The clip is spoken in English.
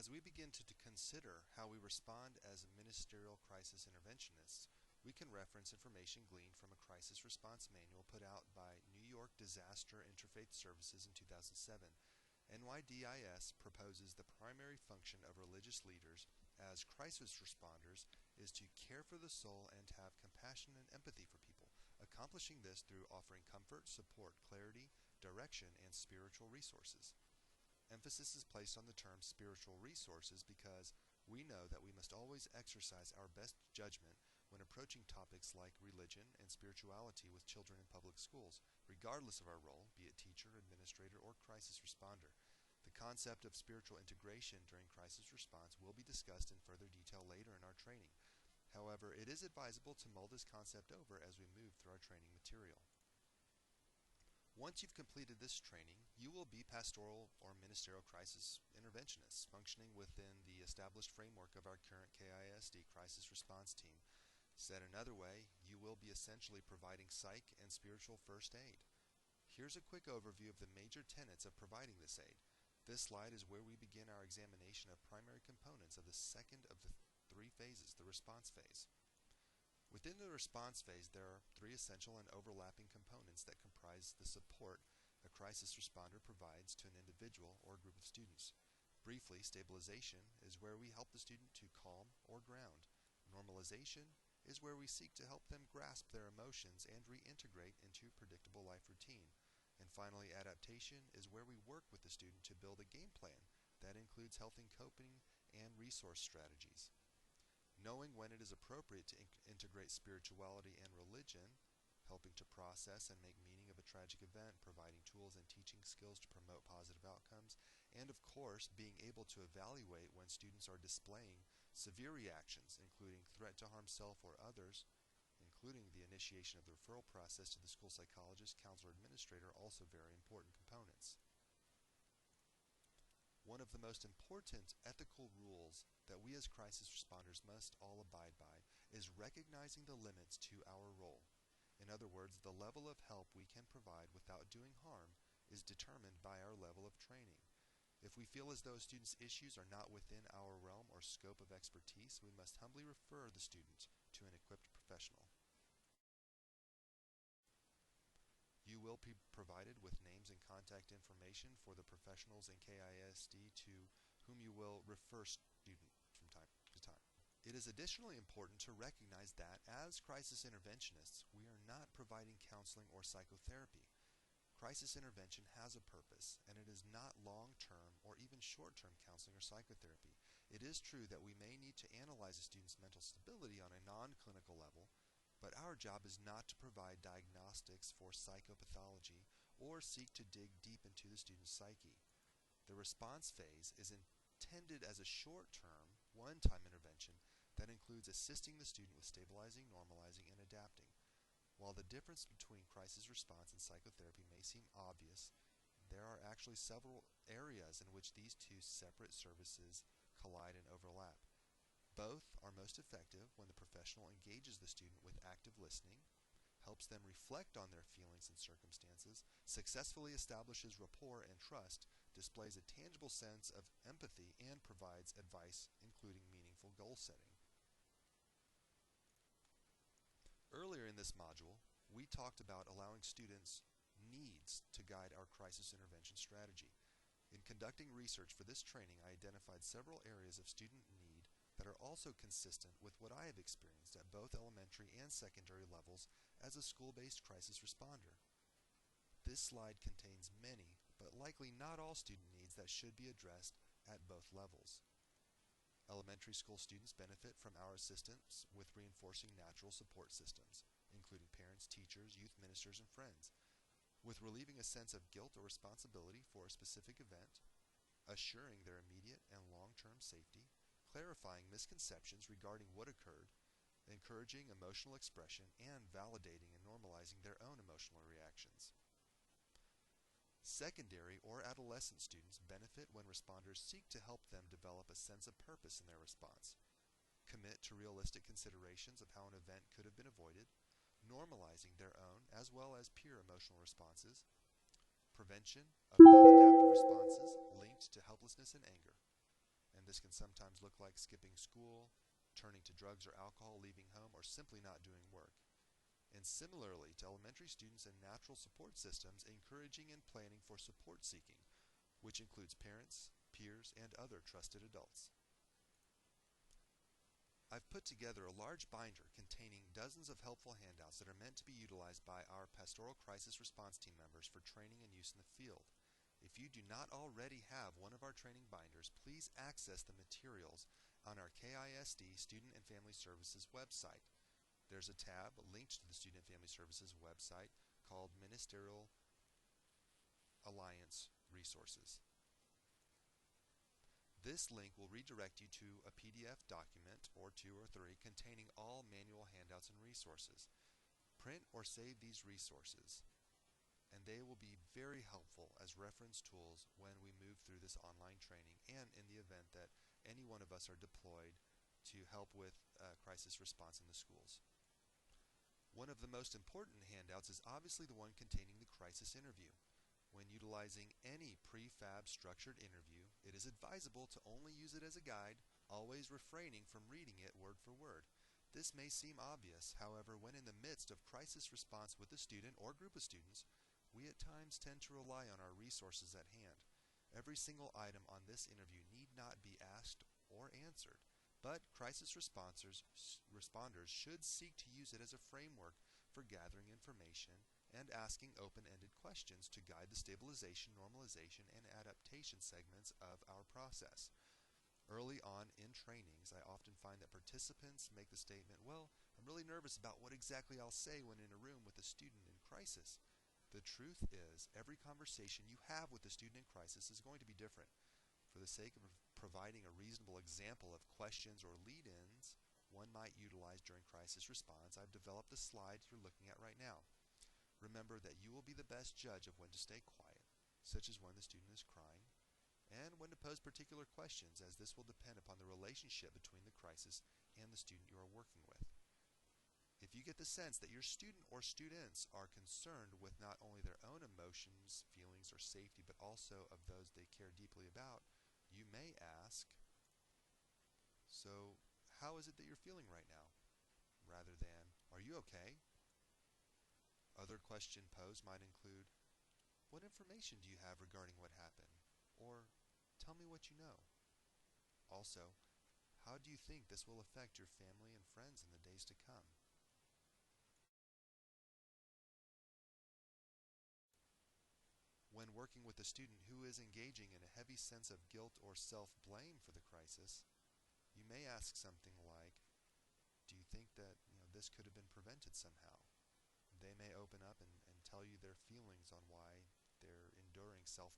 As we begin to consider how we respond as ministerial crisis interventionists, we can reference information gleaned from a crisis response manual put out by New York Disaster Interfaith Services in 2007. NYDIS proposes the primary function of religious leaders as crisis responders is to care for the soul and have compassion and empathy for people, accomplishing this through offering comfort, support, clarity, direction, and spiritual resources. Emphasis is placed on the term spiritual resources because we know that we must always exercise our best judgment when approaching topics like religion and spirituality with children in public schools, regardless of our role, be it teacher, administrator, or crisis responder. The concept of spiritual integration during crisis response will be discussed in further detail later in our training. However, it is advisable to mull this concept over as we move through our training material. Once you've completed this training, you will be pastoral or ministerial crisis interventionists, functioning within the established framework of our current KISD crisis response team. Said another way, you will be essentially providing psych and spiritual first aid. Here's a quick overview of the major tenets of providing this aid. This slide is where we begin our examination of primary components of the second of the three phases, the response phase. Within the response phase, there are three essential and overlapping components that comprise the support a crisis responder provides to an individual or group of students. Briefly, stabilization is where we help the student to calm or ground. Normalization is where we seek to help them grasp their emotions and reintegrate into predictable life routine. And finally, adaptation is where we work with the student to build a game plan that includes healthy coping and resource strategies. Knowing when it is appropriate to integrate spirituality and religion, helping to process and make meaning of a tragic event, providing tools and teaching skills to promote positive outcomes, and of course, being able to evaluate when students are displaying severe reactions, including threat to harm self or others, including the initiation of the referral process to the school psychologist, counselor, administrator, are also very important components. One of the most important ethical rules that we as crisis responders must all abide by is recognizing the limits to our role. In other words, the level of help we can provide without doing harm is determined by our level of training. If we feel as though a student's issues are not within our realm or scope of expertise, we must humbly refer the student to an equipped professional. You will be provided with names and contact information for the professionals in KISD to whom you will refer student from time to time. It is additionally important to recognize that as crisis interventionists, we are not providing counseling or psychotherapy. Crisis intervention has a purpose, and it is not long-term or even short-term counseling or psychotherapy. It is true that we may need to analyze a student's mental stability on a non-clinical level, but our job is not to provide diagnostics for psychopathology or seek to dig deep into the student's psyche. The response phase is intended as a short-term, one-time intervention that includes assisting the student with stabilizing, normalizing, and adapting. While the difference between crisis response and psychotherapy may seem obvious, there are actually several areas in which these two separate services collide and overlap. Both are most effective when the professional engages the student with active listening, helps them reflect on their feelings and circumstances, successfully establishes rapport and trust, displays a tangible sense of empathy, and provides advice, including meaningful goal setting. Earlier in this module, we talked about allowing students' needs to guide our crisis intervention strategy. In conducting research for this training, I identified several areas of student need that are also consistent with what I have experienced at both elementary and secondary levels as a school-based crisis responder. This slide contains many, but likely not all student needs that should be addressed at both levels. Elementary school students benefit from our assistance with reinforcing natural support systems, including parents, teachers, youth ministers, and friends, with relieving a sense of guilt or responsibility for a specific event, assuring their immediate and long-term safety, clarifying misconceptions regarding what occurred, encouraging emotional expression, and validating and normalizing their own emotional reactions. Secondary or adolescent students benefit when responders seek to help them develop a sense of purpose in their response, commit to realistic considerations of how an event could have been avoided, normalizing their own as well as peer emotional responses, prevention of maladaptive responses linked to helplessness and anger. and this can sometimes look like skipping school, turning to drugs or alcohol, leaving home, or simply not doing work. And similarly to elementary students and natural support systems, encouraging and planning for support seeking, which includes parents, peers, and other trusted adults. I've put together a large binder containing dozens of helpful handouts that are meant to be utilized by our Pastoral Crisis Response Team members for training and use in the field. If you do not already have one of our training binders, please access the materials on our KISD Student and Family Services website. There's a tab linked to the Student and Family Services website called Ministerial Alliance Resources. This link will redirect you to a PDF document, or 2 or 3, containing all manual handouts and resources. Print or save these resources, and they will be very helpful as reference tools when we move through this online training and in the event that any one of us are deployed to help with crisis response in the schools. One of the most important handouts is obviously the one containing the crisis interview. When utilizing any prefab structured interview, it is advisable to only use it as a guide, always refraining from reading it word for word. This may seem obvious, however, when in the midst of crisis response with a student or group of students, we at times tend to rely on our resources at hand. Every single item on this interview need not be asked or answered, but crisis responders should seek to use it as a framework for gathering information and asking open-ended questions to guide the stabilization, normalization, and adaptation segments of our process. Early on in trainings, I often find that participants make the statement, well, I'm really nervous about what exactly I'll say when in a room with a student in crisis. The truth is, every conversation you have with a student in crisis is going to be different. For the sake of providing a reasonable example of questions or lead-ins one might utilize during crisis response, I've developed the slide you're looking at right now. Remember that you will be the best judge of when to stay quiet, such as when the student is crying, and when to pose particular questions, as this will depend upon the relationship between the crisis and the student you are working with. If you get the sense that your student or students are concerned with not only their own emotions, feelings, or safety, but also of those they care deeply about, you may ask, so how is it that you're feeling right now? Rather than, are you okay? Other question posed might include, what information do you have regarding what happened? Or, tell me what you know. Also, how do you think this will affect your family and friends in the days to come? When working with a student who is engaging in a heavy sense of guilt or self-blame for the crisis, you may ask something like, do you think that this could have been prevented somehow? They may open up and tell you their feelings on why they're enduring self